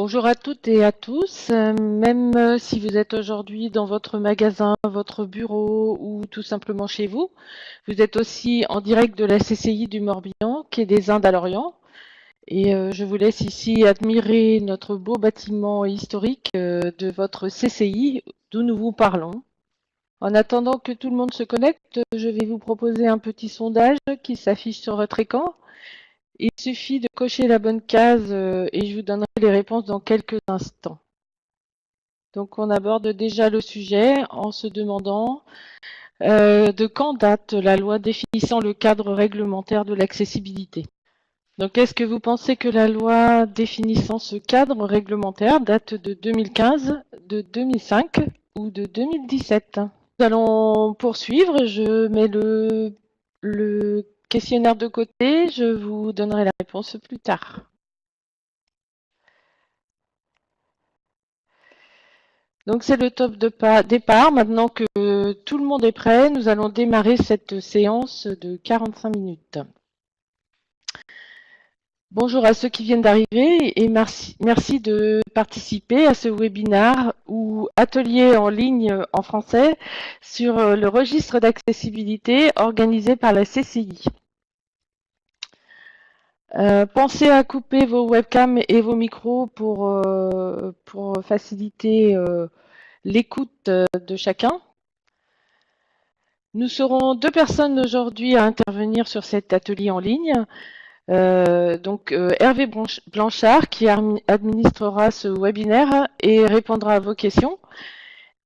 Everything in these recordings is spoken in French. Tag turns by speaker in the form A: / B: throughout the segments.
A: Bonjour à toutes et à tous, même si vous êtes aujourd'hui dans votre magasin, votre bureau ou tout simplement chez vous, vous êtes aussi en direct de la CCI du Morbihan, quai des Indes à Lorient. Et je vous laisse ici admirer notre beau bâtiment historique de votre CCI d'où nous vous parlons. En attendant que tout le monde se connecte, je vais vous proposer un petit sondage qui s'affiche sur votre écran. Il suffit de cocher la bonne case et je vous donnerai les réponses dans quelques instants. Donc on aborde déjà le sujet en se demandant de quand date la loi définissant le cadre réglementaire de l'accessibilité. Donc est-ce que vous pensez que la loi définissant ce cadre réglementaire date de 2015, de 2005 ou de 2017? Nous allons poursuivre, je mets le questionnaire de côté, je vous donnerai la réponse plus tard. Donc c'est le top de départ. Maintenant que tout le monde est prêt, nous allons démarrer cette séance de 45 minutes. Bonjour à ceux qui viennent d'arriver et merci de participer à ce webinaire ou atelier en ligne en français sur le registre d'accessibilité organisé par la CCI. Pensez à couper vos webcams et vos micros pour faciliter l'écoute de chacun. Nous serons 2 personnes aujourd'hui à intervenir sur cet atelier en ligne. Hervé Blanchard qui administrera ce webinaire et répondra à vos questions.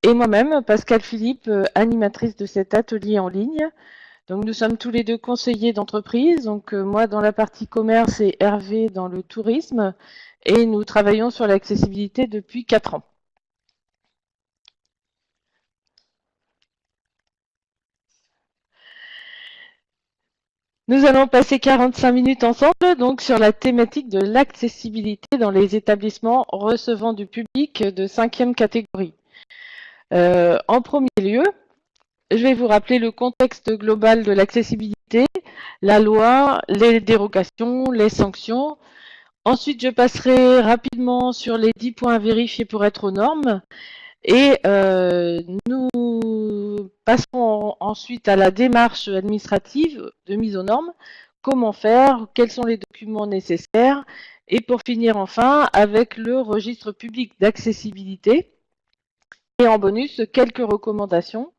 A: Et moi-même, Pascal Philippe, animatrice de cet atelier en ligne. Donc nous sommes tous les deux conseillers d'entreprise. Donc moi dans la partie commerce et Hervé dans le tourisme. Et nous travaillons sur l'accessibilité depuis 4 ans. Nous allons passer 45 minutes ensemble donc sur la thématique de l'accessibilité dans les établissements recevant du public de 5e catégorie. En premier lieu, je vais vous rappeler le contexte global de l'accessibilité, la loi, les dérogations, les sanctions. Ensuite, je passerai rapidement sur les 10 points à vérifier pour être aux normes. Et nous passerons ensuite à la démarche administrative de mise aux normes. Comment faire? Quels sont les documents nécessaires? Et pour finir enfin avec le registre public d'accessibilité. Et en bonus, quelques recommandations.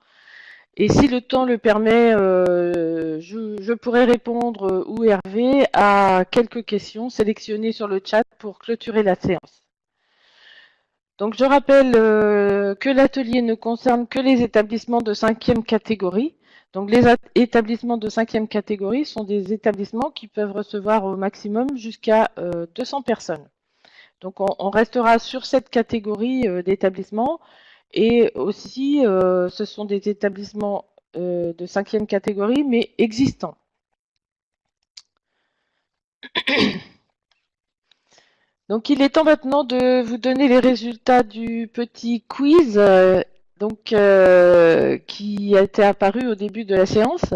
A: Et si le temps le permet, je pourrais répondre, ou Hervé, à quelques questions sélectionnées sur le chat pour clôturer la séance. Donc je rappelle que l'atelier ne concerne que les établissements de 5e catégorie. Donc les établissements de 5e catégorie sont des établissements qui peuvent recevoir au maximum jusqu'à 200 personnes. Donc on restera sur cette catégorie d'établissements et aussi ce sont des établissements de 5e catégorie mais existants. Donc il est temps maintenant de vous donner les résultats du petit quiz qui a été apparu au début de la séance.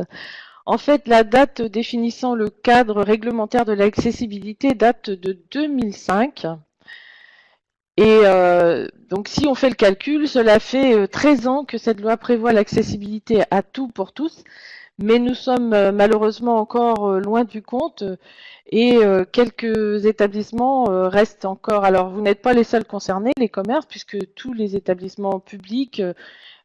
A: En fait, la date définissant le cadre réglementaire de l'accessibilité date de 2005. Et donc si on fait le calcul, cela fait 13 ans que cette loi prévoit l'accessibilité à tout pour tous. Mais nous sommes malheureusement encore loin du compte et quelques établissements restent encore. Alors, vous n'êtes pas les seuls concernés, les commerces, puisque tous les établissements publics,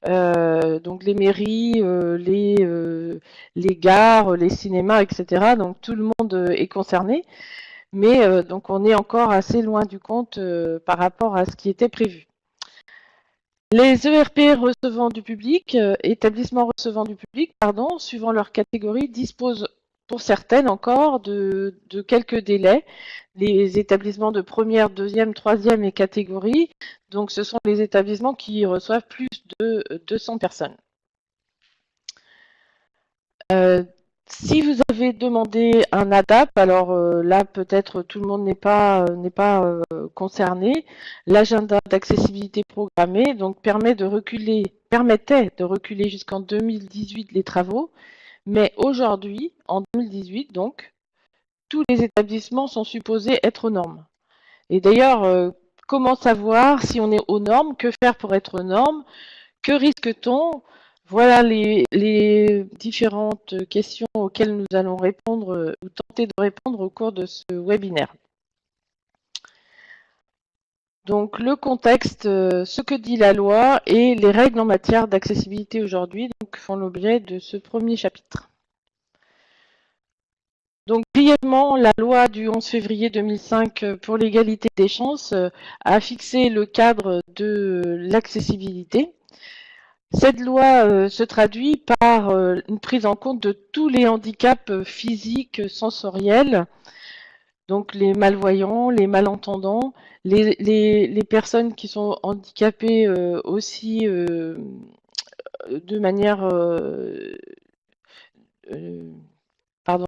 A: donc les mairies, les gares, les cinémas, etc., donc tout le monde est concerné. Mais donc on est encore assez loin du compte par rapport à ce qui était prévu. Les ERP recevant du public, établissements recevant du public, pardon, suivant leur catégorie, disposent pour certaines encore de quelques délais. Les établissements de première, deuxième, troisième et catégorie, donc ce sont les établissements qui reçoivent plus de 200 personnes. Si vous avez demandé un ADAP, alors là peut-être tout le monde n'est pas concerné. L'agenda d'accessibilité programmée donc permettait de reculer jusqu'en 2018 les travaux, mais aujourd'hui, en 2018 donc, tous les établissements sont supposés être aux normes. Et d'ailleurs, comment savoir si on est aux normes, que faire pour être aux normes, que risque-t-on? Voilà les différentes questions auxquelles nous allons répondre ou tenter de répondre au cours de ce webinaire. Donc le contexte, ce que dit la loi et les règles en matière d'accessibilité aujourd'hui font l'objet de ce premier chapitre. Donc brièvement, la loi du 11 février 2005 pour l'égalité des chances a fixé le cadre de l'accessibilité. Cette loi se traduit par une prise en compte de tous les handicaps physiques, sensoriels, donc les malvoyants, les malentendants, les personnes qui sont handicapées aussi de manière... pardon.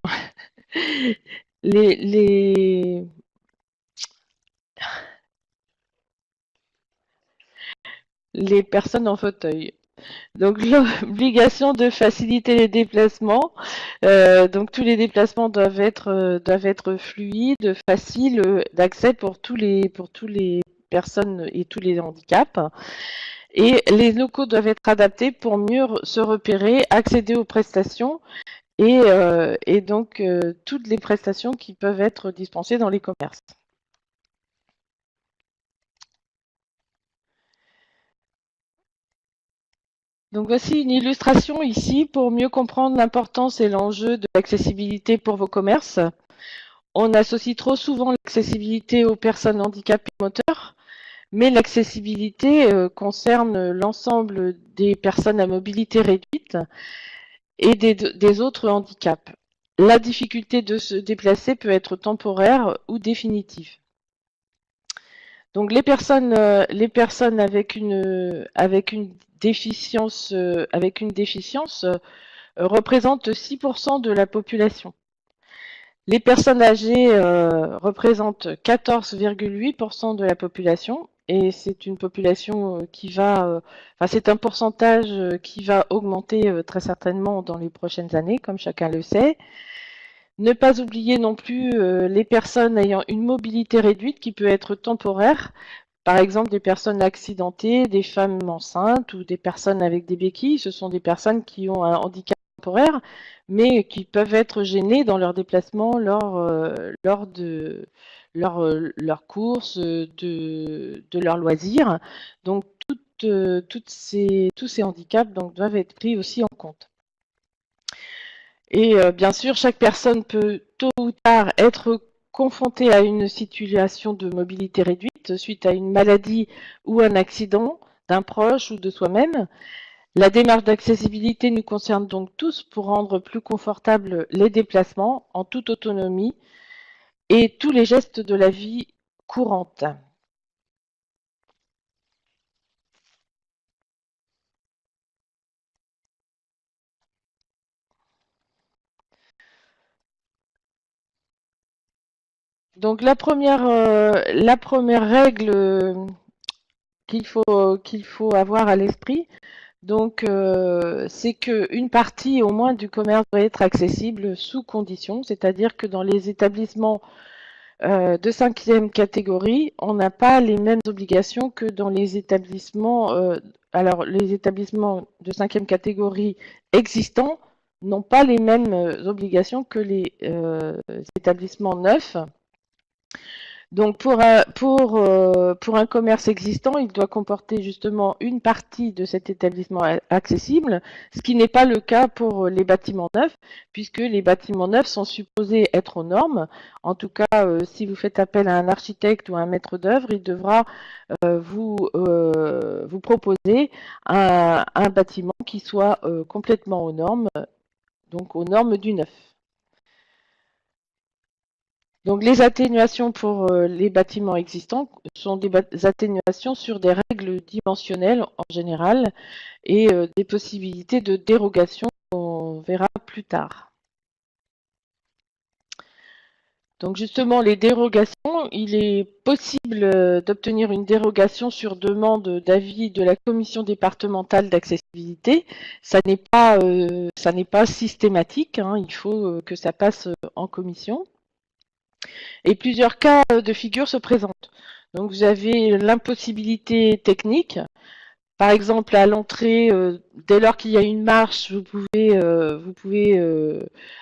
A: les personnes en fauteuil. Donc l'obligation de faciliter les déplacements. Donc tous les déplacements doivent être fluides, faciles d'accès pour tous les personnes et tous les handicaps. Et les locaux doivent être adaptés pour mieux se repérer, accéder aux prestations et donc toutes les prestations qui peuvent être dispensées dans les commerces. Donc voici une illustration ici pour mieux comprendre l'importance et l'enjeu de l'accessibilité pour vos commerces. On associe trop souvent l'accessibilité aux personnes handicapées moteurs, mais l'accessibilité concerne l'ensemble des personnes à mobilité réduite et des autres handicaps. La difficulté de se déplacer peut être temporaire ou définitive. Donc les personnes avec une déficience représentent 6% de la population. Les personnes âgées représentent 14,8% de la population et c'est une population qui va, c'est un pourcentage qui va augmenter très certainement dans les prochaines années, comme chacun le sait. Ne pas oublier non plus les personnes ayant une mobilité réduite qui peut être temporaire, par exemple des personnes accidentées, des femmes enceintes ou des personnes avec des béquilles. Ce sont des personnes qui ont un handicap temporaire, mais qui peuvent être gênées dans leurs déplacements lors de leurs courses, de leurs loisirs. Donc tous ces handicaps doivent être pris aussi en compte. Et bien sûr, chaque personne peut tôt ou tard être confrontée à une situation de mobilité réduite suite à une maladie ou un accident d'un proche ou de soi-même. La démarche d'accessibilité nous concerne donc tous pour rendre plus confortables les déplacements en toute autonomie et tous les gestes de la vie courante. Donc la première règle qu'il faut avoir à l'esprit, c'est qu'une partie au moins du commerce doit être accessible sous condition, c'est-à-dire que dans les établissements de 5e catégorie, on n'a pas les mêmes obligations que dans les établissements. Alors, les établissements de 5e catégorie existants n'ont pas les mêmes obligations que les établissements neufs. Donc pour un commerce existant, il doit comporter justement une partie de cet établissement accessible, ce qui n'est pas le cas pour les bâtiments neufs, puisque les bâtiments neufs sont supposés être aux normes. En tout cas, si vous faites appel à un architecte ou à un maître d'œuvre, il devra vous proposer un bâtiment qui soit complètement aux normes, donc aux normes du neuf. Donc les atténuations pour les bâtiments existants sont des atténuations sur des règles dimensionnelles en général et des possibilités de dérogation qu'on verra plus tard. Donc justement, les dérogations, il est possible d'obtenir une dérogation sur demande d'avis de la commission départementale d'accessibilité. Ça n'est pas systématique, hein, il faut que ça passe en commission. Et plusieurs cas de figure se présentent. Donc vous avez l'impossibilité technique. Par exemple, à l'entrée, dès lors qu'il y a une marche, vous pouvez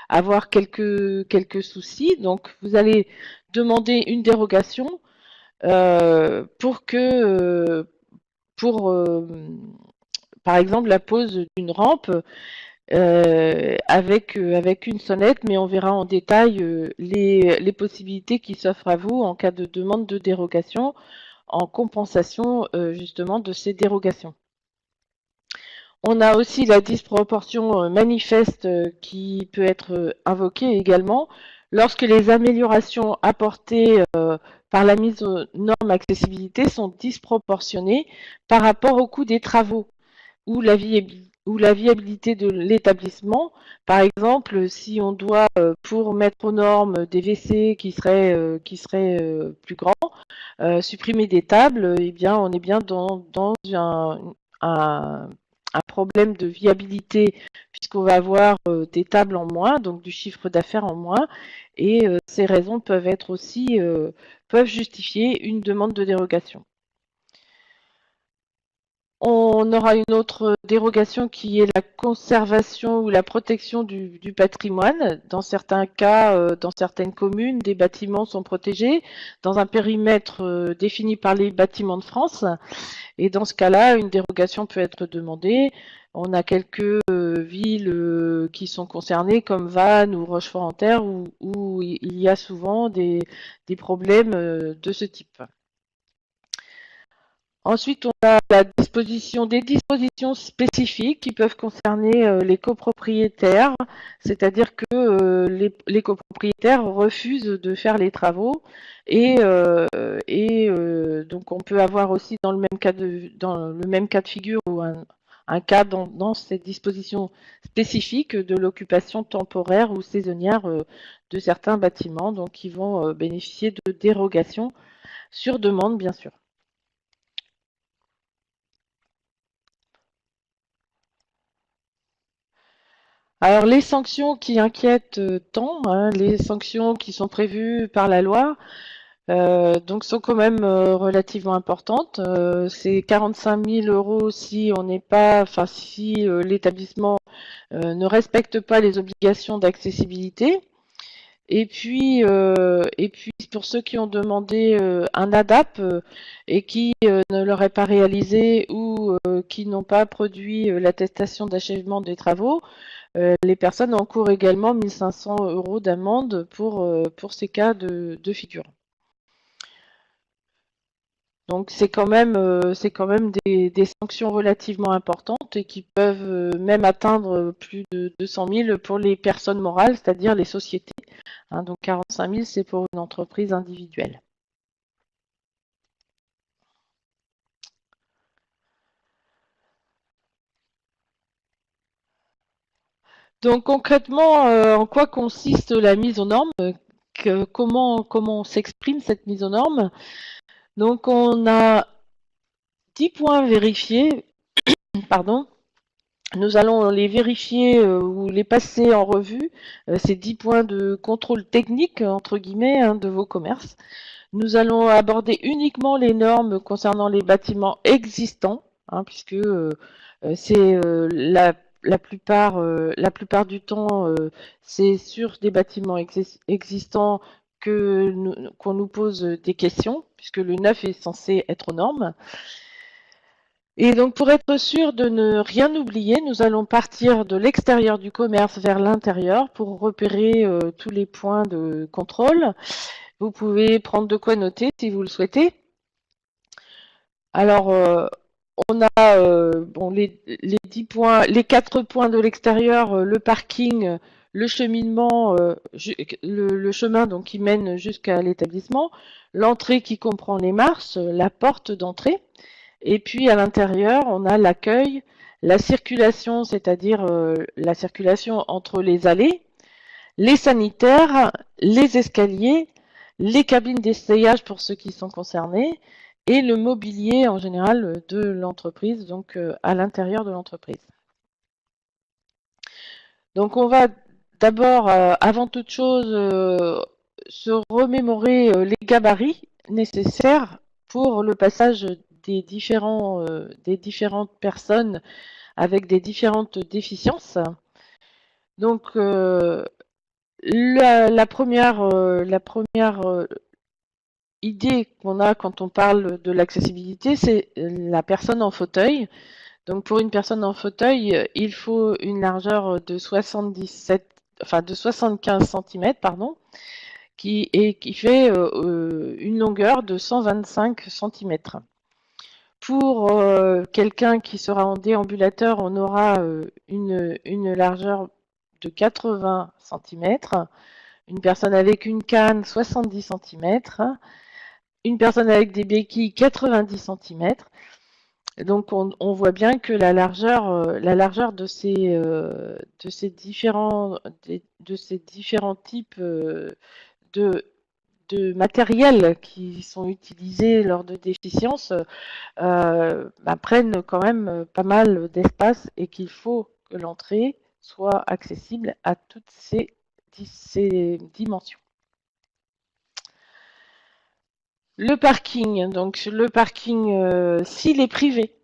A: avoir quelques soucis. Donc, vous allez demander une dérogation pour par exemple, la pose d'une rampe avec une sonnette, mais on verra en détail les possibilités qui s'offrent à vous en cas de demande de dérogation, en compensation justement de ces dérogations. On a aussi la disproportion manifeste qui peut être invoquée également lorsque les améliorations apportées par la mise aux normes accessibilité sont disproportionnées par rapport au coût des travaux ou la viabilité de l'établissement. Par exemple, si on doit, pour mettre aux normes des WC qui seraient plus grands, supprimer des tables, eh bien, on est bien dans un un problème de viabilité puisqu'on va avoir des tables en moins, donc du chiffre d'affaires en moins, et ces raisons peuvent être aussi peuvent justifier une demande de dérogation. On aura une autre dérogation qui est la conservation ou la protection du patrimoine. Dans certains cas, dans certaines communes, des bâtiments sont protégés dans un périmètre défini par les bâtiments de France. Et dans ce cas-là, une dérogation peut être demandée. On a quelques villes qui sont concernées, comme Vannes ou Rochefort-en-Terre, où il y a souvent des problèmes de ce type. Ensuite, on a des dispositions spécifiques qui peuvent concerner les copropriétaires, c'est-à-dire que les copropriétaires refusent de faire les travaux et donc on peut avoir aussi dans le même cas de figure ou un cas dans cette disposition spécifique de l'occupation temporaire ou saisonnière de certains bâtiments, donc qui vont bénéficier de dérogations sur demande, bien sûr. Alors les sanctions qui inquiètent tant, hein, les sanctions qui sont prévues par la loi, donc sont quand même relativement importantes. C'est 45 000 euros si on n'est pas, enfin si l'établissement ne respecte pas les obligations d'accessibilité. Et puis pour ceux qui ont demandé un ADAP et qui ne l'auraient pas réalisé ou qui n'ont pas produit l'attestation d'achèvement des travaux, les personnes encourent également 1 500 € d'amende pour ces cas de figure. Donc c'est quand même des sanctions relativement importantes et qui peuvent même atteindre plus de 200 000 pour les personnes morales, c'est-à-dire les sociétés. Hein, donc 45 000, c'est pour une entreprise individuelle. Donc concrètement, en quoi consiste la mise aux normes comment s'exprime cette mise aux normes? Donc on a 10 points vérifiés, pardon. Nous allons les vérifier ou les passer en revue, ces 10 points de contrôle technique, entre guillemets, hein, de vos commerces. Nous allons aborder uniquement les normes concernant les bâtiments existants, hein, puisque c'est la plupart du temps, c'est sur des bâtiments existants qu'on nous pose des questions, puisque le neuf est censé être aux normes. Et donc pour être sûr de ne rien oublier, nous allons partir de l'extérieur du commerce vers l'intérieur pour repérer tous les points de contrôle. Vous pouvez prendre de quoi noter si vous le souhaitez. Alors on a bon, les 10 points, les 4 points de l'extérieur, le parking, le cheminement, le chemin donc, qui mène jusqu'à l'établissement, l'entrée qui comprend les marches, la porte d'entrée. Et puis à l'intérieur, on a l'accueil, la circulation, c'est-à-dire la circulation entre les allées, les sanitaires, les escaliers, les cabines d'essayage pour ceux qui sont concernés, et le mobilier en général de l'entreprise, donc à l'intérieur de l'entreprise. Donc on va d'abord, avant toute chose, se remémorer les gabarits nécessaires pour le passage des différentes personnes avec des différentes déficiences. Donc la première idée qu'on a quand on parle de l'accessibilité, c'est la personne en fauteuil. Donc pour une personne en fauteuil, il faut une largeur de 75 cm, pardon, qui fait une longueur de 125 cm. Pour quelqu'un qui sera en déambulateur, on aura une largeur de 80 cm, une personne avec une canne 70 cm, une personne avec des béquilles 90 cm. Donc on voit bien que la largeur de ces différents types de matériel qui sont utilisés lors de déficiences prennent quand même pas mal d'espace et qu'il faut que l'entrée soit accessible à toutes ces dimensions. Le parking, donc le parking, s'il est privé,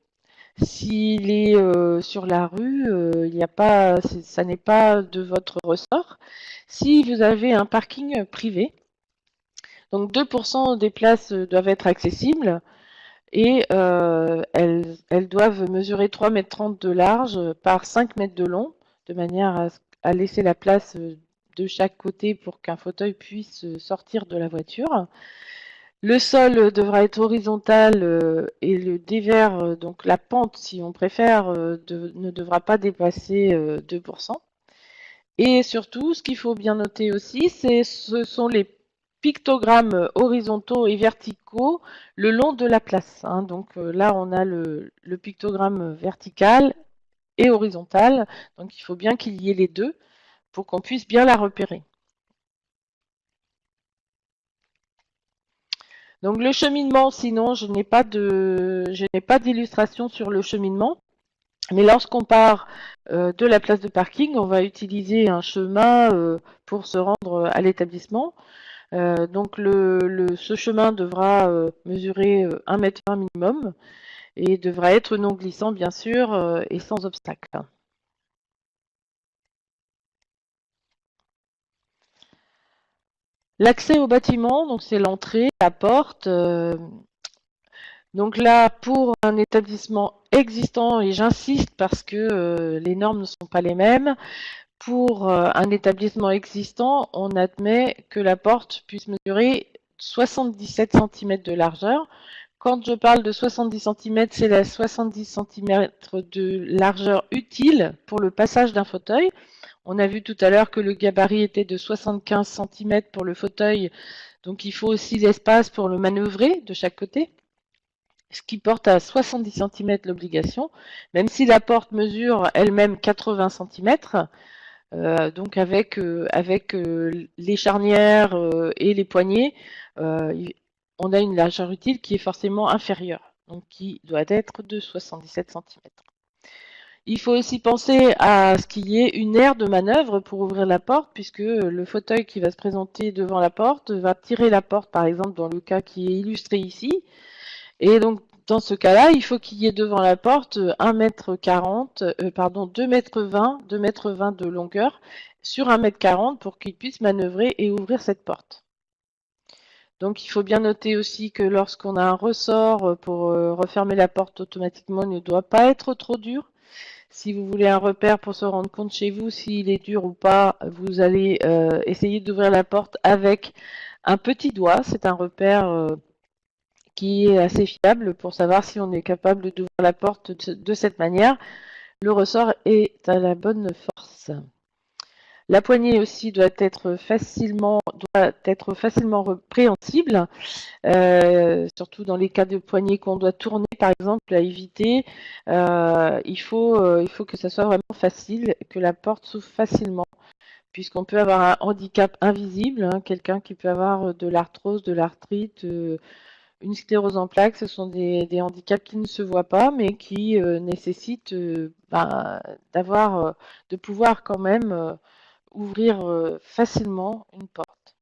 A: s'il est sur la rue, ça n'est pas de votre ressort. Si vous avez un parking privé, donc 2% des places doivent être accessibles et elles doivent mesurer 3,30 m de large par 5 mètres de long, de manière à laisser la place de chaque côté pour qu'un fauteuil puisse sortir de la voiture. Le sol devra être horizontal et le dévers, donc la pente, si on préfère, ne devra pas dépasser 2%. Et surtout, ce qu'il faut bien noter aussi, ce sont les pictogrammes horizontaux et verticaux le long de la place. Hein. Donc là, on a le pictogramme vertical et horizontal. Donc il faut bien qu'il y ait les deux pour qu'on puisse bien la repérer. Donc le cheminement, sinon, je n'ai pas d'illustration sur le cheminement. Mais lorsqu'on part de la place de parking, on va utiliser un chemin pour se rendre à l'établissement. Donc ce chemin devra mesurer 1,20 m minimum et devra être non glissant bien sûr et sans obstacle. L'accès au bâtiment, donc c'est l'entrée, la porte. Donc là, pour un établissement existant, et j'insiste parce que les normes ne sont pas les mêmes, pour un établissement existant, on admet que la porte puisse mesurer 77 cm de largeur. Quand je parle de 70 cm, c'est la 70 cm de largeur utile pour le passage d'un fauteuil. On a vu tout à l'heure que le gabarit était de 75 cm pour le fauteuil, donc il faut aussi l'espace pour le manœuvrer de chaque côté, ce qui porte à 70 cm l'obligation, même si la porte mesure elle-même 80 cm. Donc avec les charnières et les poignées, on a une largeur utile qui est forcément inférieure, donc qui doit être de 77 cm. Il faut aussi penser à ce qu'il y ait une aire de manœuvre pour ouvrir la porte, puisque le fauteuil qui va se présenter devant la porte va tirer la porte, par exemple dans le cas qui est illustré ici. Et donc dans ce cas-là, il faut qu'il y ait devant la porte 2,20 m, 2,20 m de longueur sur 1,40 m pour qu'il puisse manœuvrer et ouvrir cette porte. Donc il faut bien noter aussi que lorsqu'on a un ressort pour refermer la porte automatiquement, il ne doit pas être trop dur. Si vous voulez un repère pour se rendre compte chez vous s'il est dur ou pas, vous allez essayer d'ouvrir la porte avec un petit doigt. C'est un repère qui est assez fiable pour savoir si on est capable d'ouvrir la porte de cette manière. Le ressort est à la bonne force. La poignée aussi doit être facilement préhensible, surtout dans les cas de poignée qu'on doit tourner, par exemple, à éviter. Il faut que ça soit vraiment facile, que la porte s'ouvre facilement, puisqu'on peut avoir un handicap invisible, hein, quelqu'un qui peut avoir de l'arthrose, de l'arthrite, une sclérose en plaques. Ce sont des handicaps qui ne se voient pas, mais qui nécessitent de pouvoir quand même ouvrir facilement une porte.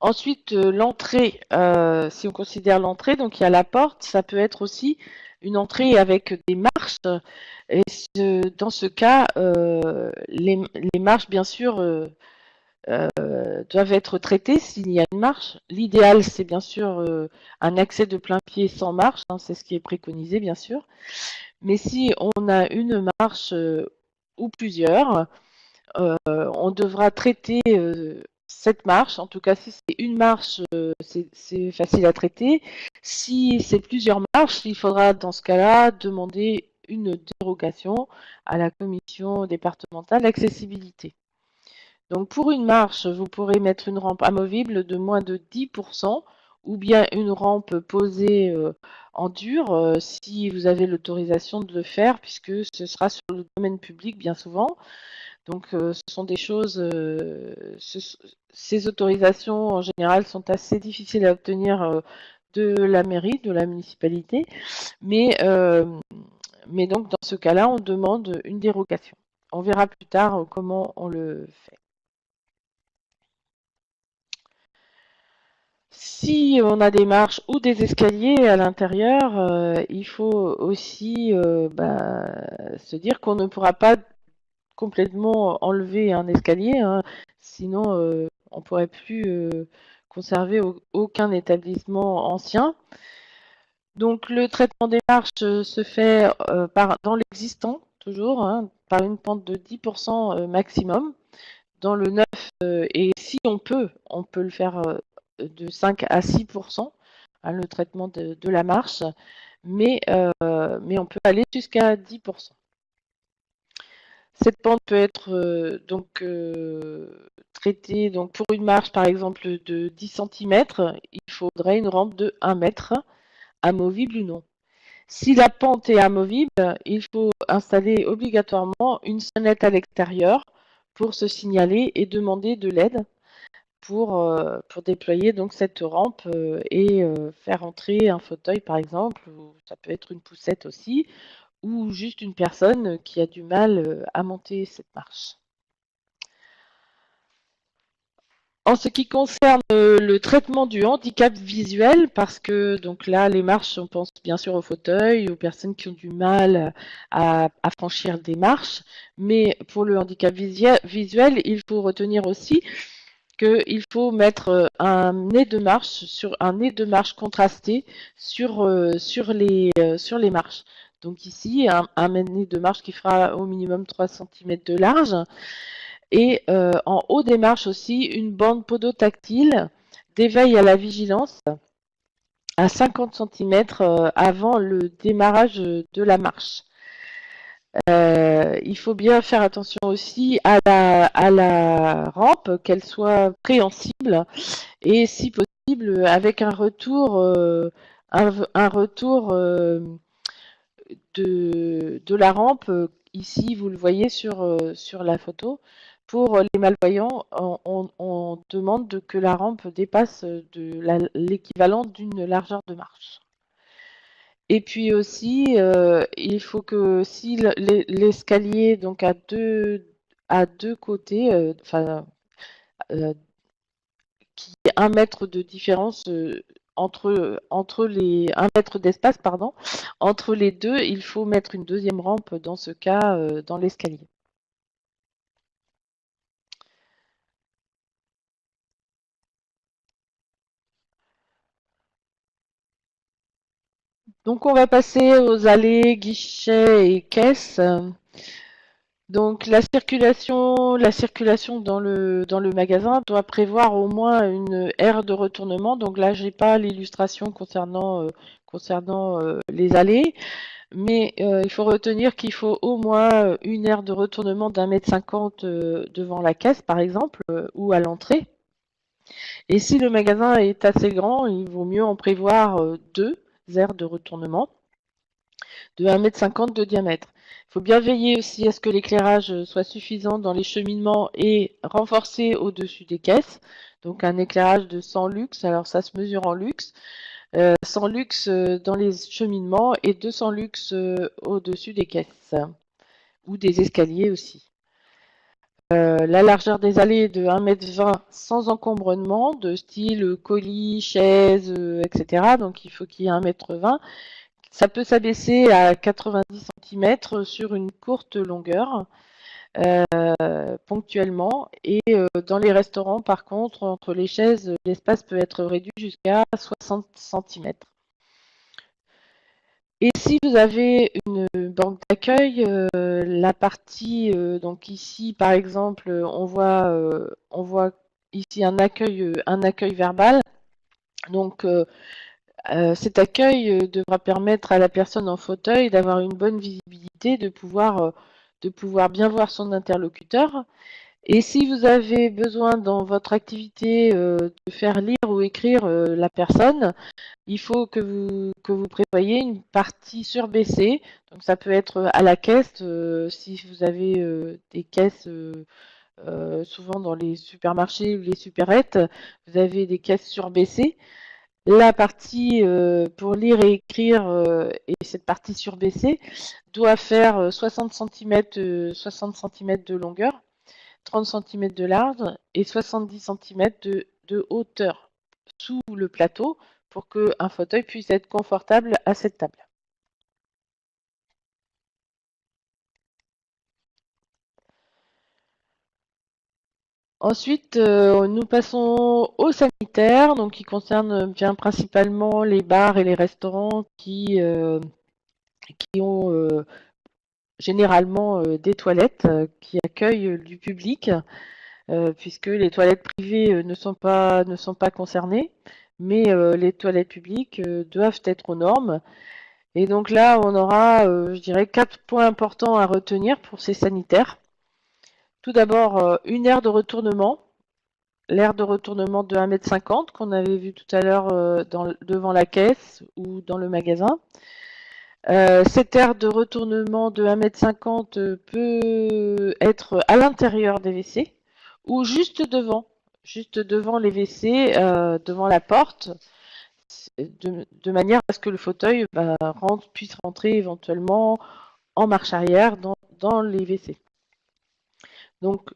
A: Ensuite, l'entrée, si on considère l'entrée, donc il y a la porte, ça peut être aussi une entrée avec des marches. Et dans ce cas, les marches, bien sûr, doivent être traitées s'il y a une marche. L'idéal, c'est bien sûr un accès de plein pied sans marche, hein, c'est ce qui est préconisé, bien sûr. Mais si on a une marche ou plusieurs, on devra traiter cette marche. En tout cas, si c'est une marche, c'est facile à traiter. Si c'est plusieurs marches, il faudra dans ce cas-là demander une dérogation à la commission départementale d'accessibilité. Donc pour une marche, vous pourrez mettre une rampe amovible de moins de 10% ou bien une rampe posée en dur si vous avez l'autorisation de le faire, puisque ce sera sur le domaine public bien souvent. Donc ce sont des choses, ces autorisations en général sont assez difficiles à obtenir de la mairie, de la municipalité, mais, donc dans ce cas-là, on demande une dérogation. On verra plus tard comment on le fait. Si on a des marches ou des escaliers à l'intérieur, il faut aussi se dire qu'on ne pourra pas complètement enlever un escalier, hein, sinon on ne pourrait plus conserver aucun établissement ancien. Donc le traitement des marches se fait dans l'existant, toujours, hein, par une pente de 10% maximum. Dans le neuf, et si on peut le faire de 5 à 6%, hein, le traitement de la marche, mais on peut aller jusqu'à 10%. Cette pente peut être traitée donc pour une marche par exemple de 10 cm, il faudrait une rampe de 1 mètre, amovible ou non. Si la pente est amovible, il faut installer obligatoirement une sonnette à l'extérieur pour se signaler et demander de l'aide pour déployer donc cette rampe et faire entrer un fauteuil par exemple, ou ça peut être une poussette aussi, ou juste une personne qui a du mal à monter cette marche. En ce qui concerne le traitement du handicap visuel, parce que donc là les marches, on pense bien sûr aux fauteuils, aux personnes qui ont du mal à franchir des marches, mais pour le handicap visuel, il faut retenir aussi qu'il faut mettre un nez de marche contrasté sur les marches. Donc ici, un nez de marche qui fera au minimum 3 cm de large. Et en haut des marches aussi, une bande podotactile d'éveil à la vigilance à 50 cm avant le démarrage de la marche. Il faut bien faire attention aussi à la rampe, qu'elle soit préhensible et si possible avec un retour, de la rampe. Ici, vous le voyez sur la photo. Pour les malvoyants, on demande que la rampe dépasse l'équivalent d'une largeur de marche. Et puis aussi, il faut que si l'escalier donc à deux côtés, qui est 1 mètre de différence entre les 1 mètre d'espace, pardon, entre les deux, il faut mettre une deuxième rampe dans ce cas dans l'escalier. Donc on va passer aux allées, guichets et caisses. Donc la circulation dans le magasin doit prévoir au moins une aire de retournement. Donc là, j'ai pas l'illustration concernant les allées, mais il faut retenir qu'il faut au moins une aire de retournement d'1,50 m devant la caisse, par exemple, ou à l'entrée. Et si le magasin est assez grand, il vaut mieux en prévoir deux aires de retournement de 1,50 m de diamètre. Il faut bien veiller aussi à ce que l'éclairage soit suffisant dans les cheminements et renforcé au-dessus des caisses. Donc un éclairage de 100 lux, alors ça se mesure en lux. 100 lux dans les cheminements et 200 lux au-dessus des caisses ou des escaliers aussi. la largeur des allées est de 1,20 m sans encombrement, de style colis, chaise, etc. Donc il faut qu'il y ait 1,20 m. Ça peut s'abaisser à 90 cm sur une courte longueur, ponctuellement. Et dans les restaurants, par contre, entre les chaises, l'espace peut être réduit jusqu'à 60 cm. Et si vous avez une banque d'accueil, la partie, donc ici par exemple, on voit ici un accueil verbal. Donc cet accueil devra permettre à la personne en fauteuil d'avoir une bonne visibilité, de pouvoir bien voir son interlocuteur. Et si vous avez besoin dans votre activité de faire lire ou écrire la personne, il faut que vous prévoyez une partie surbaissée. Donc ça peut être à la caisse, si vous avez des caisses, souvent dans les supermarchés ou les supérettes, vous avez des caisses surbaissées. La partie pour lire et écrire et cette partie surbaissée doit faire 60 cm de longueur, 30 cm de large et 70 cm de hauteur sous le plateau pour qu'un fauteuil puisse être confortable à cette table. Ensuite, nous passons au sanitaire, donc qui concerne bien principalement les bars et les restaurants qui ont généralement des toilettes qui accueillent du public, puisque les toilettes privées ne sont pas concernées, mais les toilettes publiques doivent être aux normes. Et donc là, on aura, je dirais, 4 points importants à retenir pour ces sanitaires. Tout d'abord, une aire de retournement. L'aire de retournement de 1,50 m qu'on avait vu tout à l'heure devant la caisse ou dans le magasin. Cette aire de retournement de 1,50 m peut être à l'intérieur des WC ou juste devant les WC, devant la porte, de manière à ce que le fauteuil puisse rentrer éventuellement en marche arrière dans les WC. Donc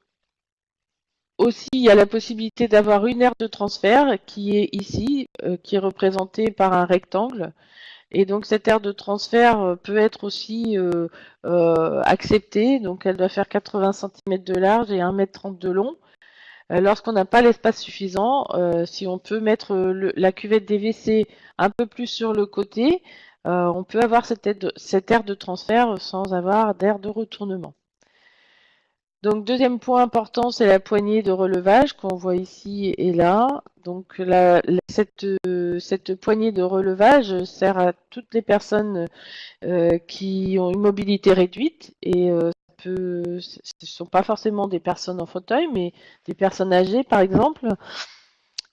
A: aussi, il y a la possibilité d'avoir une aire de transfert qui est ici, qui est représentée par un rectangle. Et donc cette aire de transfert peut être aussi acceptée. Donc elle doit faire 80 cm de large et 1,30 m de long. Lorsqu'on n'a pas l'espace suffisant, si on peut mettre la cuvette des WC un peu plus sur le côté, on peut avoir cette aire de transfert sans avoir d'aire de retournement. Donc deuxième point important, c'est la poignée de relevage qu'on voit ici et là. Donc cette poignée de relevage sert à toutes les personnes qui ont une mobilité réduite et ce ne sont pas forcément des personnes en fauteuil, mais des personnes âgées par exemple.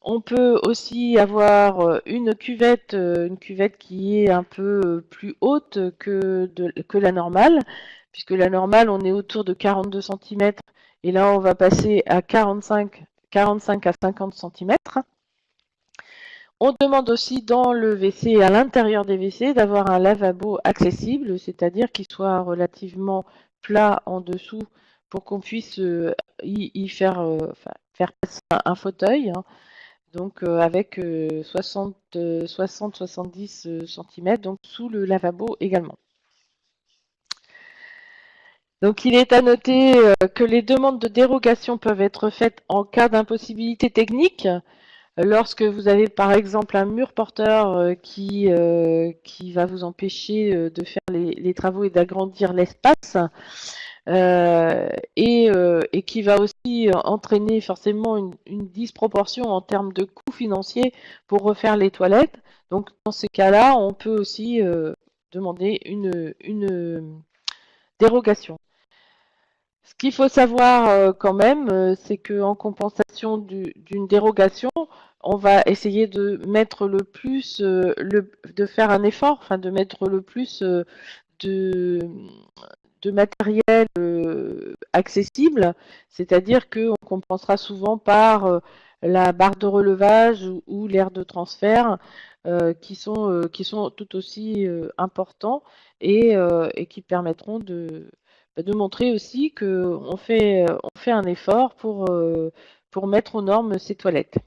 A: On peut aussi avoir une cuvette qui est un peu plus haute que la normale, puisque la normale, on est autour de 42 cm, et là, on va passer à 45 à 50 cm. On demande aussi dans le WC, à l'intérieur des WC, d'avoir un lavabo accessible, c'est-à-dire qu'il soit relativement plat en dessous pour qu'on puisse y faire passer un fauteuil. Hein. Donc avec 60-70 cm, donc sous le lavabo également. Donc il est à noter que les demandes de dérogation peuvent être faites en cas d'impossibilité technique. Lorsque vous avez par exemple un mur porteur qui va vous empêcher de faire les travaux et d'agrandir l'espace, et qui va aussi entraîner forcément une disproportion en termes de coûts financiers pour refaire les toilettes. Donc dans ces cas-là, on peut aussi demander une dérogation. Ce qu'il faut savoir quand même, c'est qu'en compensation d'une dérogation, on va essayer de mettre le plus, de faire un effort, enfin de mettre le plus de matériel accessible, c'est-à-dire qu'on compensera souvent par la barre de relevage ou l'aire de transfert qui sont tout aussi importants et qui permettront de montrer aussi qu'on fait un effort pour mettre aux normes ces toilettes.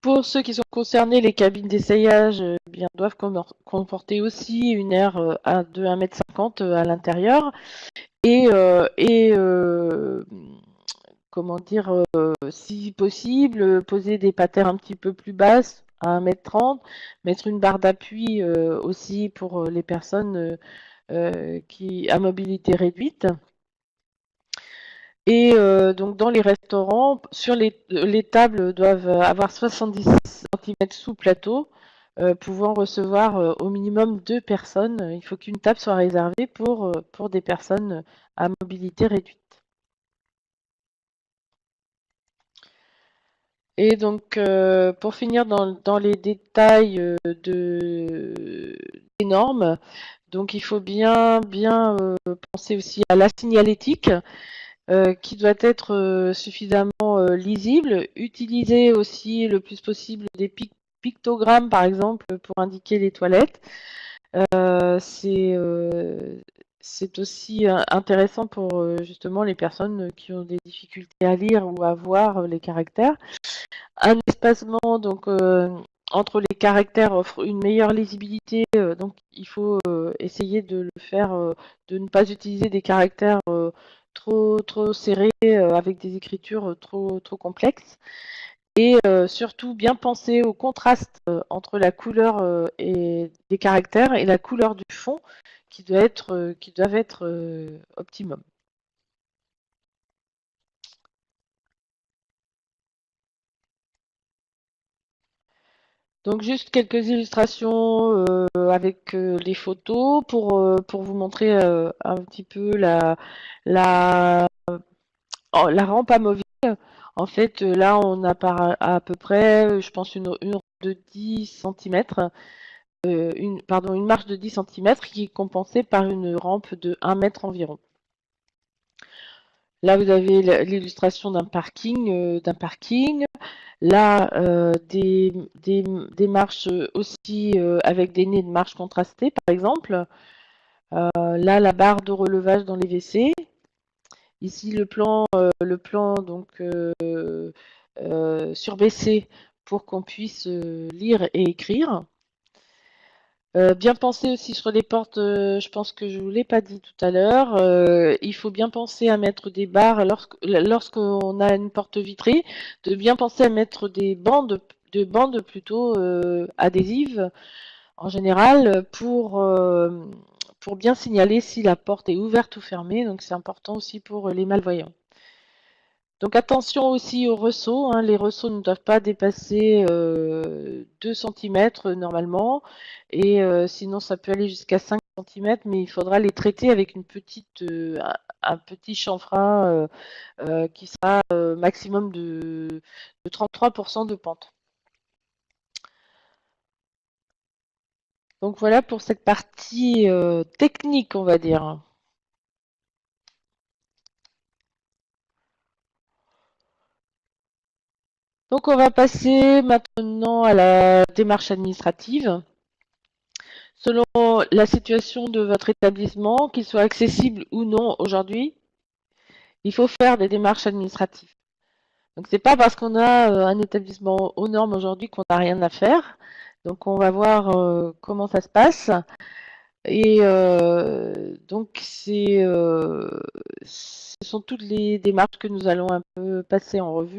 A: Pour ceux qui sont concernés, les cabines d'essayage bien, doivent comporter aussi une aire de 1,50 m à l'intérieur et comment dire, si possible, poser des patères un petit peu plus basses à 1,30 m, mettre une barre d'appui aussi pour les personnes qui à mobilité réduite. Et donc dans les restaurants, sur les tables doivent avoir 70 cm sous plateau, pouvant recevoir au minimum 2 personnes. Il faut qu'une table soit réservée pour des personnes à mobilité réduite. Et donc pour finir dans les détails des normes, donc il faut bien penser aussi à la signalétique. Qui doit être suffisamment lisible. Utiliser aussi le plus possible des pictogrammes, par exemple, pour indiquer les toilettes. C'est aussi intéressant pour justement les personnes qui ont des difficultés à lire ou à voir les caractères. Un espacement donc entre les caractères offre une meilleure lisibilité, donc il faut essayer de le faire, de ne pas utiliser des caractères trop serrés avec des écritures trop complexes. Et surtout bien penser au contraste entre la couleur et des caractères et la couleur du fond qui doivent être optimum. Donc juste quelques illustrations avec les photos pour vous montrer un petit peu la rampe amovible. En fait, là, on a à peu près, je pense, une rampe de 10 cm, une marche de 10 cm qui est compensée par une rampe de 1 mètre environ. Là, vous avez l'illustration d'un parking. Là, des marches aussi avec des nez de marche contrastés, par exemple. Là, la barre de relevage dans les WC. Ici, le plan donc surbaissé pour qu'on puisse lire et écrire. Bien penser aussi sur les portes, je pense que je ne vous l'ai pas dit tout à l'heure, il faut bien penser à mettre des barres lorsqu'on a une porte vitrée, de bien penser à mettre des bandes plutôt adhésives en général pour bien signaler si la porte est ouverte ou fermée, donc c'est important aussi pour les malvoyants. Donc attention aussi aux ressauts, hein. Les ressauts ne doivent pas dépasser 2 cm normalement, et sinon ça peut aller jusqu'à 5 cm, mais il faudra les traiter avec un petit chanfrein qui sera maximum de 33% de pente. Donc voilà pour cette partie technique, on va dire. Donc on va passer maintenant à la démarche administrative. Selon la situation de votre établissement, qu'il soit accessible ou non aujourd'hui, il faut faire des démarches administratives. Donc c'est pas parce qu'on a un établissement aux normes aujourd'hui qu'on n'a rien à faire. Donc on va voir comment ça se passe. Et donc ce sont toutes les démarches que nous allons un peu passer en revue,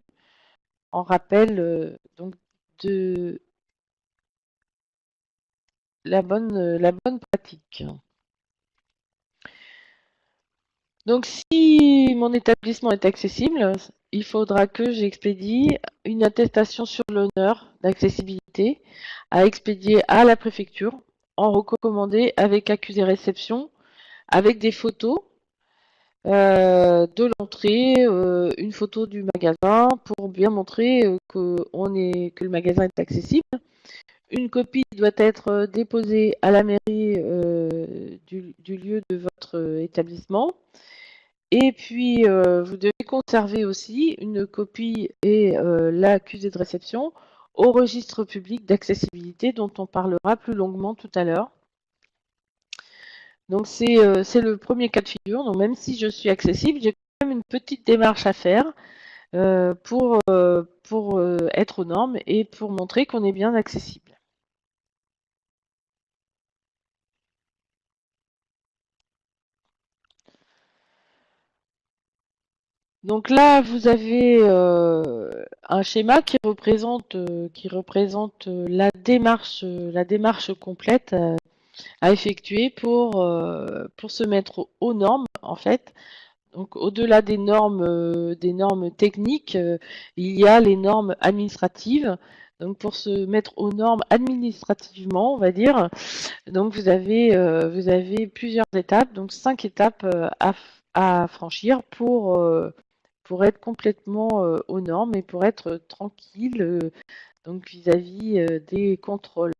A: en rappel donc de la bonne pratique. Donc si mon établissement est accessible, il faudra que j'expédie une attestation sur l'honneur d'accessibilité à expédier à la préfecture en recommandé avec accusé réception, avec des photos de l'entrée, une photo du magasin pour bien montrer que le magasin est accessible. Une copie doit être déposée à la mairie du lieu de votre établissement. Et puis, vous devez conserver aussi une copie et l'accusé de réception au registre public d'accessibilité dont on parlera plus longuement tout à l'heure. Donc c'est le premier cas de figure. Donc même si je suis accessible, j'ai quand même une petite démarche à faire pour être aux normes et pour montrer qu'on est bien accessible. Donc là, vous avez un schéma qui représente la démarche complète à effectuer pour se mettre aux normes en fait. Donc au-delà des normes techniques, il y a les normes administratives. Donc pour se mettre aux normes administrativement, on va dire, donc vous avez plusieurs étapes, donc 5 étapes à franchir pour être complètement aux normes et pour être tranquille donc vis-à-vis des contrôles.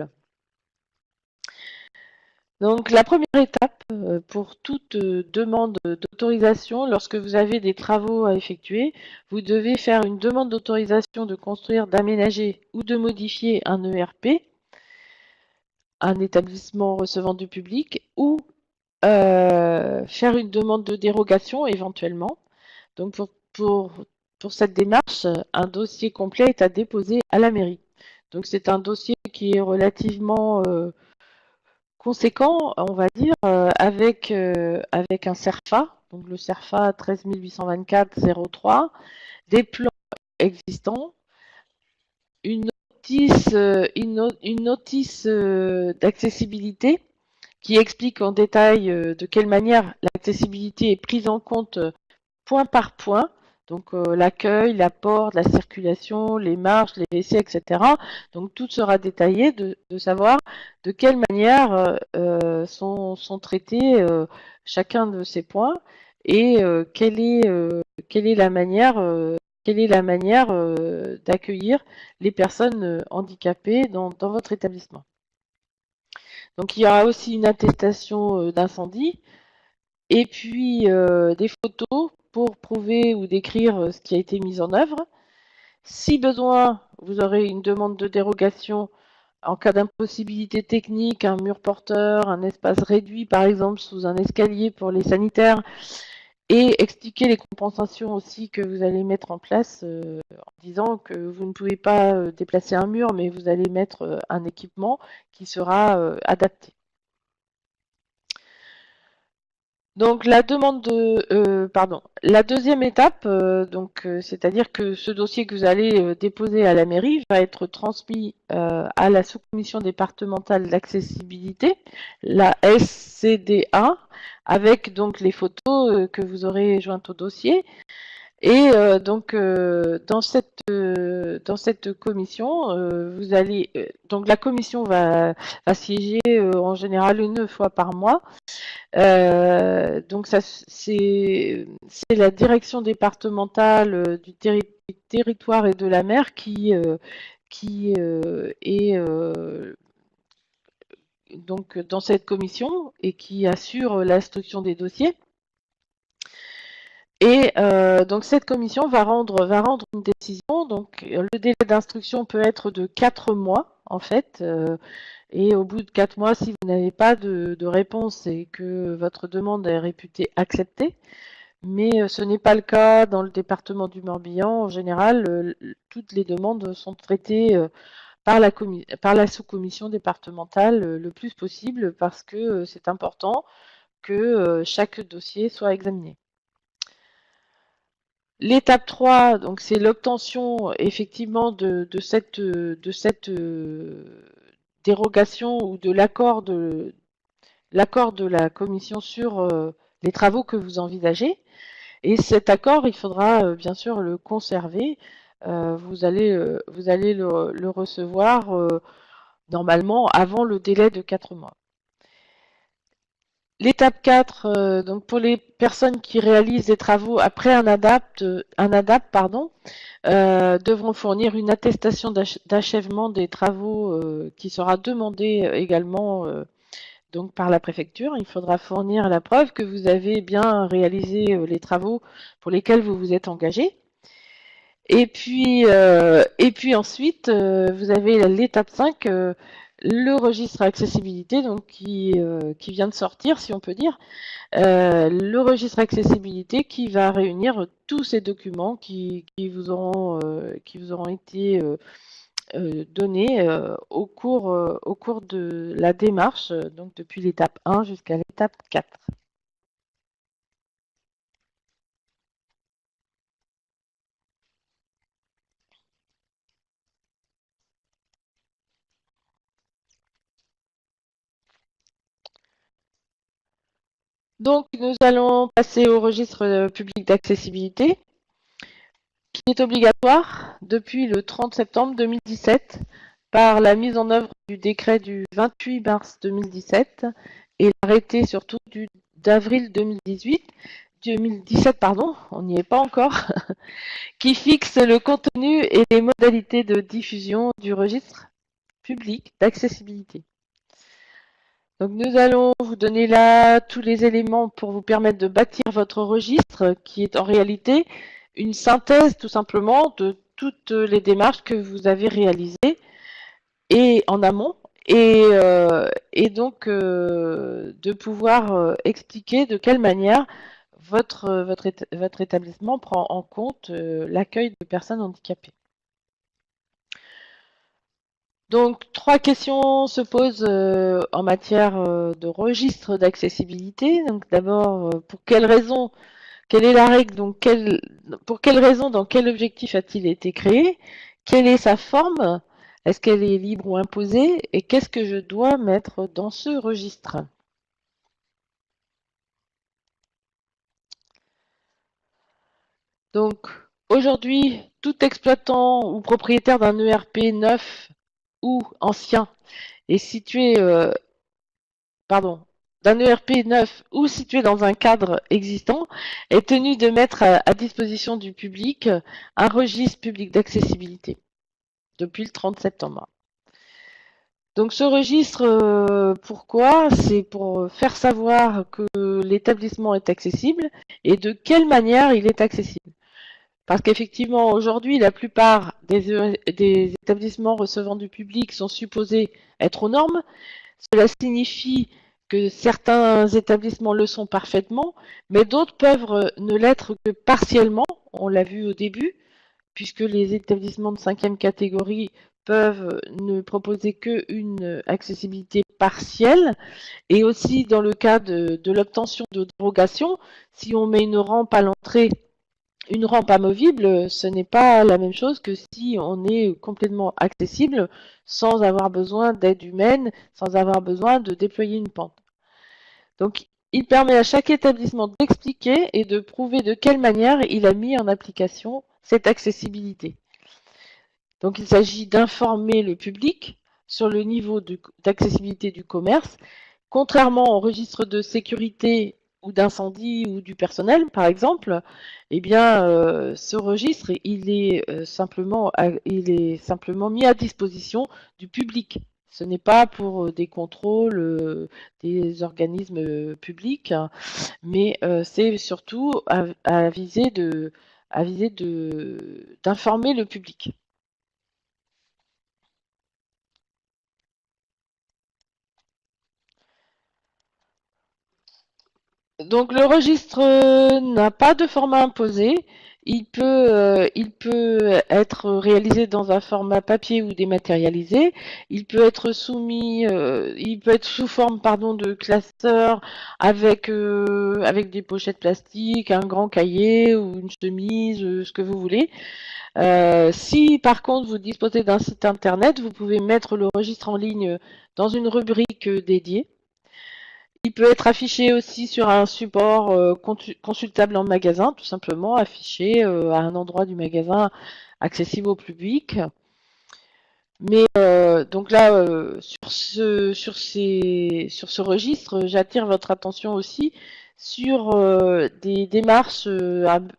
A: Donc la première étape pour toute demande d'autorisation, lorsque vous avez des travaux à effectuer, vous devez faire une demande d'autorisation de construire, d'aménager ou de modifier un ERP, un établissement recevant du public, ou faire une demande de dérogation éventuellement. Donc pour cette démarche, un dossier complet est à déposer à la mairie. Donc c'est un dossier qui est relativement conséquent, on va dire, avec un CERFA, donc le CERFA 13824-03, des plans existants, une notice d'accessibilité qui explique en détail de quelle manière l'accessibilité est prise en compte point par point, donc l'accueil, la porte, la circulation, les marches, les WC, etc. Donc tout sera détaillé de savoir de quelle manière sont traités chacun de ces points et quelle est la manière d'accueillir les personnes handicapées dans votre établissement. Donc il y aura aussi une attestation d'incendie et puis des photos pour prouver ou décrire ce qui a été mis en œuvre. Si besoin, vous aurez une demande de dérogation en cas d'impossibilité technique, un mur porteur, un espace réduit par exemple sous un escalier pour les sanitaires, et expliquer les compensations aussi que vous allez mettre en place en disant que vous ne pouvez pas déplacer un mur, mais vous allez mettre un équipement qui sera adapté. Donc la la deuxième étape, c'est-à-dire que ce dossier que vous allez déposer à la mairie va être transmis à la sous-commission départementale d'accessibilité, la SCDA, avec donc les photos que vous aurez jointes au dossier. Et dans cette commission, vous allez donc la commission va siéger en général une fois par mois. Donc c'est la direction départementale du territoire et de la mer qui est donc dans cette commission et qui assure l'instruction des dossiers. Et donc cette commission va rendre une décision. Donc le délai d'instruction peut être de 4 mois en fait. Et au bout de 4 mois, si vous n'avez pas de réponse et que votre demande est réputée acceptée, mais ce n'est pas le cas dans le département du Morbihan. En général, toutes les demandes sont traitées par la sous-commission départementale le plus possible parce que c'est important que chaque dossier soit examiné. L'étape 3, donc c'est l'obtention effectivement de cette dérogation ou de l'accord de la commission sur les travaux que vous envisagez. Et cet accord, il faudra bien sûr le conserver. Vous allez le recevoir normalement avant le délai de 4 mois. L'étape 4, donc pour les personnes qui réalisent des travaux après un ADAPT, devront fournir une attestation d'achèvement des travaux qui sera demandée également donc par la préfecture. Il faudra fournir la preuve que vous avez bien réalisé les travaux pour lesquels vous vous êtes engagé. Et puis ensuite, vous avez l'étape 5, le registre accessibilité, donc qui vient de sortir, si on peut dire. Le registre accessibilité qui va réunir tous ces documents qui vous auront été donnés au cours de la démarche, donc depuis l'étape 1 jusqu'à l'étape 4. Donc, nous allons passer au registre public d'accessibilité, qui est obligatoire depuis le 30 septembre 2017 par la mise en œuvre du décret du 28 mars 2017 et l'arrêté surtout d'avril 2017, pardon, on n'y est pas encore, qui fixe le contenu et les modalités de diffusion du registre public d'accessibilité. Donc nous allons vous donner là tous les éléments pour vous permettre de bâtir votre registre qui est en réalité une synthèse tout simplement de toutes les démarches que vous avez réalisées et en amont et donc de pouvoir expliquer de quelle manière votre établissement prend en compte l'accueil de personnes handicapées. Donc, trois questions se posent en matière de registre d'accessibilité. Donc, d'abord, pour quelle raison, quelle est la règle, donc pour quelle raison, dans quel objectif a-t-il été créé? Quelle est sa forme? Est-ce qu'elle est libre ou imposée? Et qu'est-ce que je dois mettre dans ce registre? Donc, aujourd'hui, tout exploitant ou propriétaire d'un ERP neuf ou ancien est situé pardon, d'un ERP neuf ou situé dans un cadre existant est tenu de mettre à disposition du public un registre public d'accessibilité depuis le 30 septembre. Donc ce registre, pourquoi? C'est pour faire savoir que l'établissement est accessible et de quelle manière il est accessible. Parce qu'effectivement, aujourd'hui, la plupart des établissements recevant du public sont supposés être aux normes. Cela signifie que certains établissements le sont parfaitement, mais d'autres peuvent ne l'être que partiellement. On l'a vu au début, puisque les établissements de cinquième catégorie peuvent ne proposer qu'une accessibilité partielle. Et aussi dans le cas de l'obtention de dérogation, si on met une rampe à l'entrée, une rampe amovible, ce n'est pas la même chose que si on est complètement accessible sans avoir besoin d'aide humaine, sans avoir besoin de déployer une pente. Donc, il permet à chaque établissement d'expliquer et de prouver de quelle manière il a mis en application cette accessibilité. Donc, il s'agit d'informer le public sur le niveau d'accessibilité du commerce, contrairement au registre de sécurité ou d'incendie ou du personnel, par exemple, eh bien, ce registre, il est simplement mis à disposition du public. Ce n'est pas pour des contrôles des organismes publics, hein, mais c'est surtout à viser d'informer le public. Donc le registre n'a pas de format imposé. Il peut être réalisé dans un format papier ou dématérialisé. Il peut être sous forme, pardon, de classeur avec des pochettes plastiques, un grand cahier ou une chemise, ce que vous voulez. Si par contre vous disposez d'un site internet, vous pouvez mettre le registre en ligne dans une rubrique dédiée. Il peut être affiché aussi sur un support consultable en magasin, tout simplement affiché à un endroit du magasin accessible au public. Mais donc là, sur ce registre, j'attire votre attention aussi sur des démarches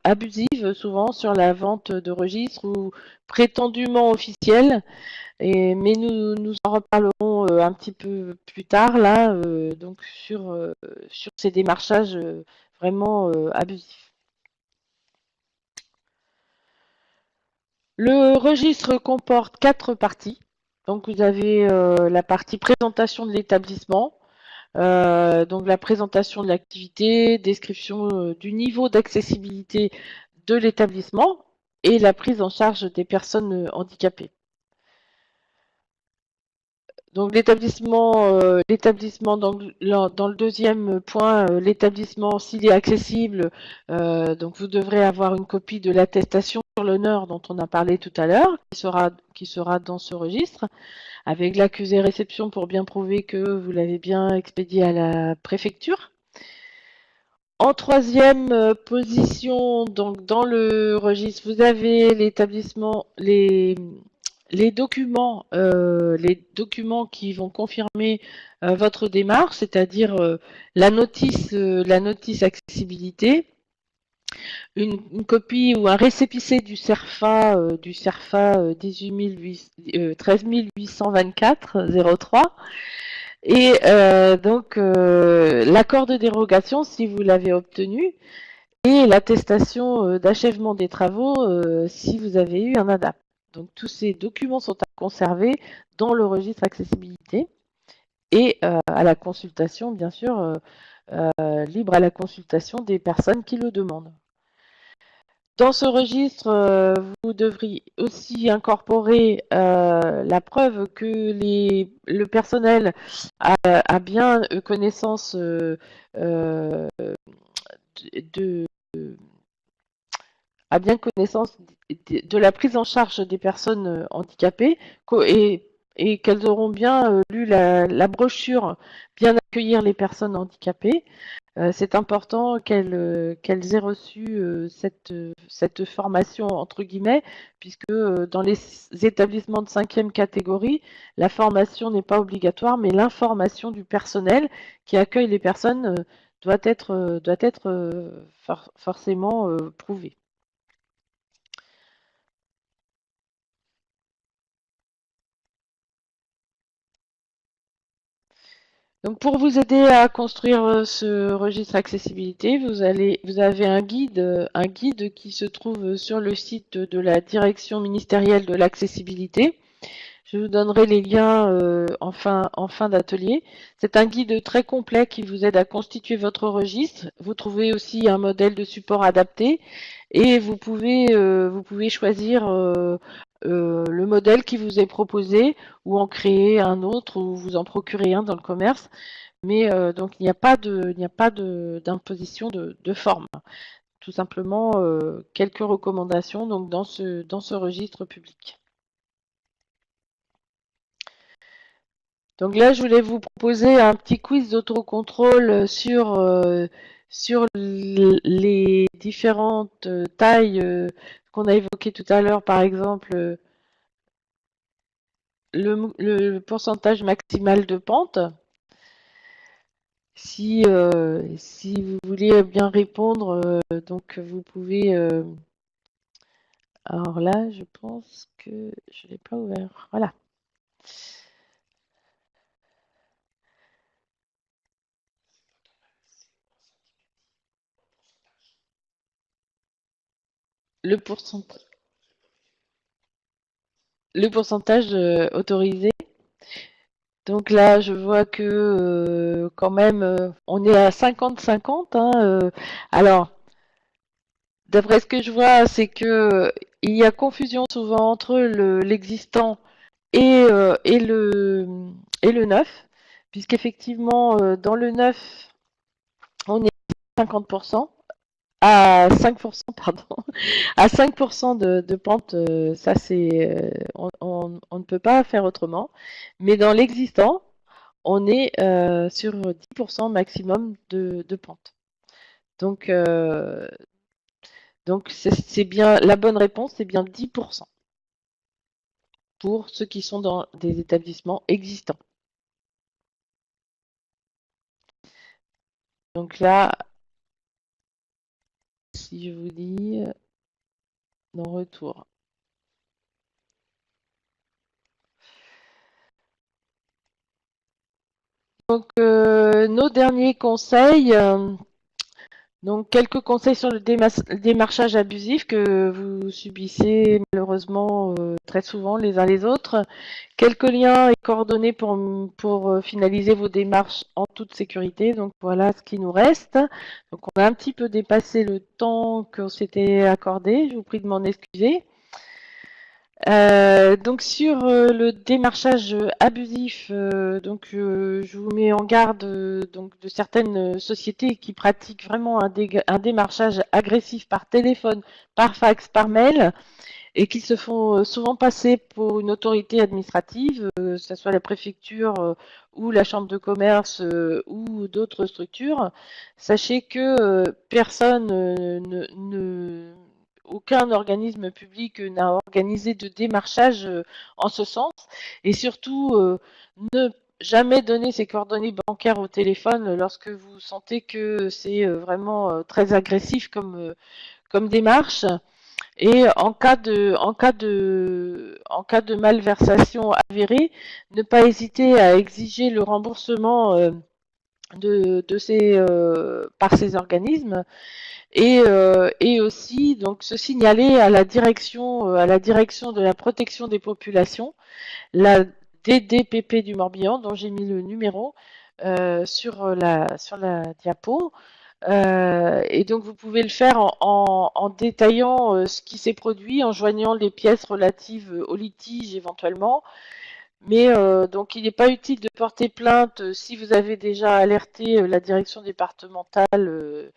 A: abusives, souvent sur la vente de registres ou prétendument officielles. Mais nous en reparlerons un petit peu plus tard là, donc sur ces démarchages vraiment abusifs. Le registre comporte 4 parties. Donc vous avez la partie présentation de l'établissement, donc la présentation de l'activité, description du niveau d'accessibilité de l'établissement et la prise en charge des personnes handicapées. Donc l'établissement dans le deuxième point, l'établissement s'il est accessible, donc vous devrez avoir une copie de l'attestation sur l'honneur dont on a parlé tout à l'heure, qui sera dans ce registre, avec l'accusé réception pour bien prouver que vous l'avez bien expédié à la préfecture. En troisième position, donc dans le registre, vous avez l'établissement, les documents qui vont confirmer votre démarche, c'est-à-dire la notice accessibilité, une copie ou un récépissé du CERFA 13 824 03 et donc l'accord de dérogation si vous l'avez obtenu et l'attestation d'achèvement des travaux si vous avez eu un ADAP. Donc tous ces documents sont à conserver dans le registre accessibilité et à la consultation, bien sûr, libre à la consultation des personnes qui le demandent. Dans ce registre, vous devriez aussi incorporer la preuve que le personnel a bien connaissance de, a bien connaissance de la prise en charge des personnes handicapées et qu'elles auront bien lu la brochure Bien accueillir les personnes handicapées. C'est important qu'elles aient reçu cette formation entre guillemets, puisque dans les établissements de 5e catégorie, la formation n'est pas obligatoire, mais l'information du personnel qui accueille les personnes doit être forcément prouvée. Donc pour vous aider à construire ce registre accessibilité, vous avez un guide qui se trouve sur le site de la Direction ministérielle de l'accessibilité. Je vous donnerai les liens en fin d'atelier. C'est un guide très complet qui vous aide à constituer votre registre. Vous trouvez aussi un modèle de support adapté et vous pouvez choisir le modèle qui vous est proposé ou en créer un autre ou vous en procurer un dans le commerce. Mais donc il n'y a pas d'imposition de forme. Tout simplement quelques recommandations donc dans ce registre public. Donc là, je voulais vous proposer un petit quiz d'autocontrôle sur les différentes tailles qu'on a évoquées tout à l'heure, par exemple le pourcentage maximal de pente. Si vous voulez bien répondre, donc vous pouvez. Alors là, je pense que je ne l'ai pas ouvert. Voilà. Le pourcentage autorisé. Donc là, je vois que quand même, on est à 50-50. Hein, alors, d'après ce que je vois, c'est que il y a confusion souvent entre l'existant et le neuf, puisqu'effectivement, dans le neuf, on est à 50%. À 5%, pardon, à 5% de pente, ça c'est, on ne peut pas faire autrement. Mais dans l'existant, on est sur 10% maximum de pente. Donc, c'est bien la bonne réponse, c'est bien 10% pour ceux qui sont dans des établissements existants. Donc là, si je vous dis non retour. Donc nos derniers conseils. Donc, quelques conseils sur le démarchage abusif que vous subissez malheureusement très souvent les uns les autres. Quelques liens et coordonnées pour finaliser vos démarches en toute sécurité. Donc, voilà ce qui nous reste. Donc, on a un petit peu dépassé le temps qu'on s'était accordé. Je vous prie de m'en excuser. Donc sur le démarchage abusif, je vous mets en garde donc de certaines sociétés qui pratiquent vraiment un démarchage agressif par téléphone, par fax, par mail, et qui se font souvent passer pour une autorité administrative, que ce soit la préfecture ou la chambre de commerce ou d'autres structures. Sachez que personne aucun organisme public n'a organisé de démarchage en ce sens, et surtout ne jamais donner ses coordonnées bancaires au téléphone lorsque vous sentez que c'est vraiment très agressif comme démarche. Et en cas de malversation avérée, ne pas hésiter à exiger le remboursement par ces organismes, et aussi donc se signaler à la direction de la protection des populations, la DDPP du Morbihan, dont j'ai mis le numéro sur la diapo. Et donc vous pouvez le faire en détaillant ce qui s'est produit, en joignant les pièces relatives au litige éventuellement. Mais donc il n'est pas utile de porter plainte si vous avez déjà alerté la direction départementale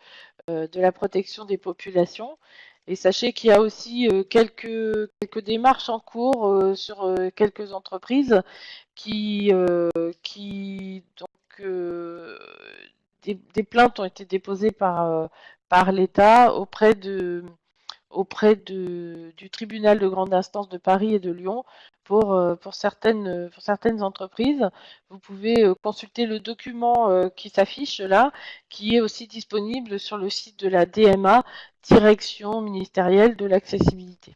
A: de la protection des populations. Et sachez qu'il y a aussi quelques démarches en cours sur quelques entreprises qui, donc, des plaintes ont été déposées par l'État auprès du tribunal de grande instance de Paris et de Lyon pour certaines entreprises. Vous pouvez consulter le document qui s'affiche là, qui est aussi disponible sur le site de la DMA, Direction ministérielle de l'accessibilité.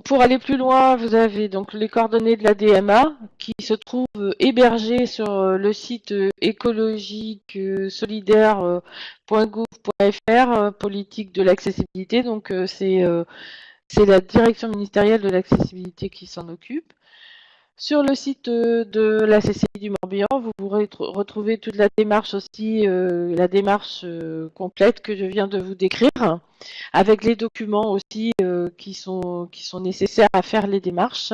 A: Pour aller plus loin, vous avez donc les coordonnées de la DMA qui se trouvent hébergées sur le site écologique solidaire.gouv.fr, politique de l'accessibilité. Donc c'est la direction ministérielle de l'accessibilité qui s'en occupe. Sur le site de la CCI du Morbihan, vous pourrez retrouver toute la démarche aussi, la démarche complète que je viens de vous décrire, avec les documents aussi qui sont nécessaires à faire les démarches.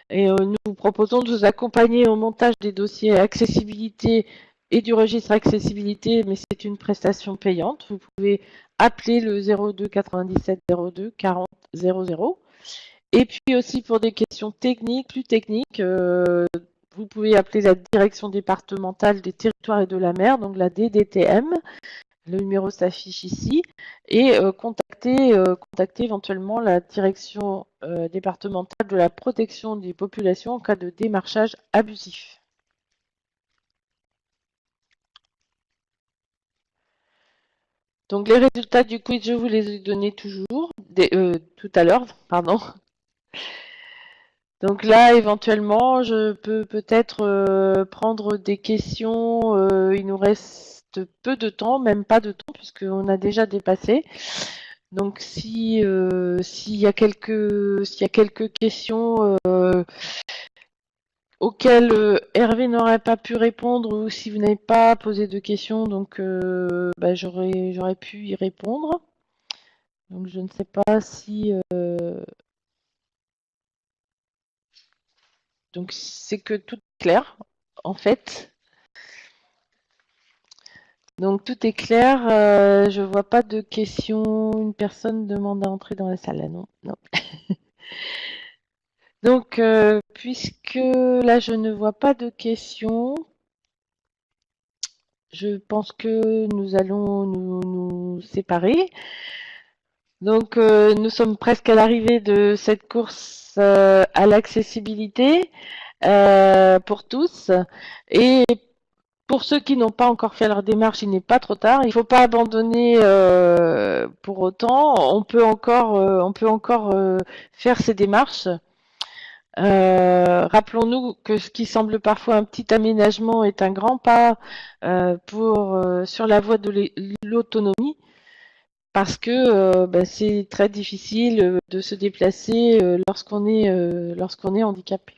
A: Et nous vous proposons de vous accompagner au montage des dossiers accessibilité et du registre accessibilité, mais c'est une prestation payante. Vous pouvez appeler le 02 97 02 40 00. Et puis aussi pour des questions techniques, plus techniques, vous pouvez appeler la direction départementale des territoires et de la mer, donc la DDTM. Le numéro s'affiche ici, et contacter éventuellement la direction départementale de la protection des populations en cas de démarchage abusif. Donc les résultats du quiz, je vous les ai donnés tout à l'heure, pardon. Donc là, éventuellement, je peux peut-être prendre des questions. Il nous reste peu de temps, même pas de temps, puisqu'on a déjà dépassé. Donc s'il y a quelques questions auxquelles Hervé n'aurait pas pu répondre, ou si vous n'avez pas posé de questions, donc j'aurais pu y répondre. Donc je ne sais pas si donc c'est que tout est clair en fait. Donc tout est clair, je vois pas de questions. Une personne demande à entrer dans la salle. Ah non, non. Donc puisque là je ne vois pas de questions, je pense que nous allons nous séparer. Donc nous sommes presque à l'arrivée de cette course à l'accessibilité pour tous. Et pour ceux qui n'ont pas encore fait leur démarche, il n'est pas trop tard. Il ne faut pas abandonner pour autant. On peut encore faire ces démarches. Rappelons-nous que ce qui semble parfois un petit aménagement est un grand pas sur la voie de l'autonomie, parce que c'est très difficile de se déplacer lorsqu'on est handicapé.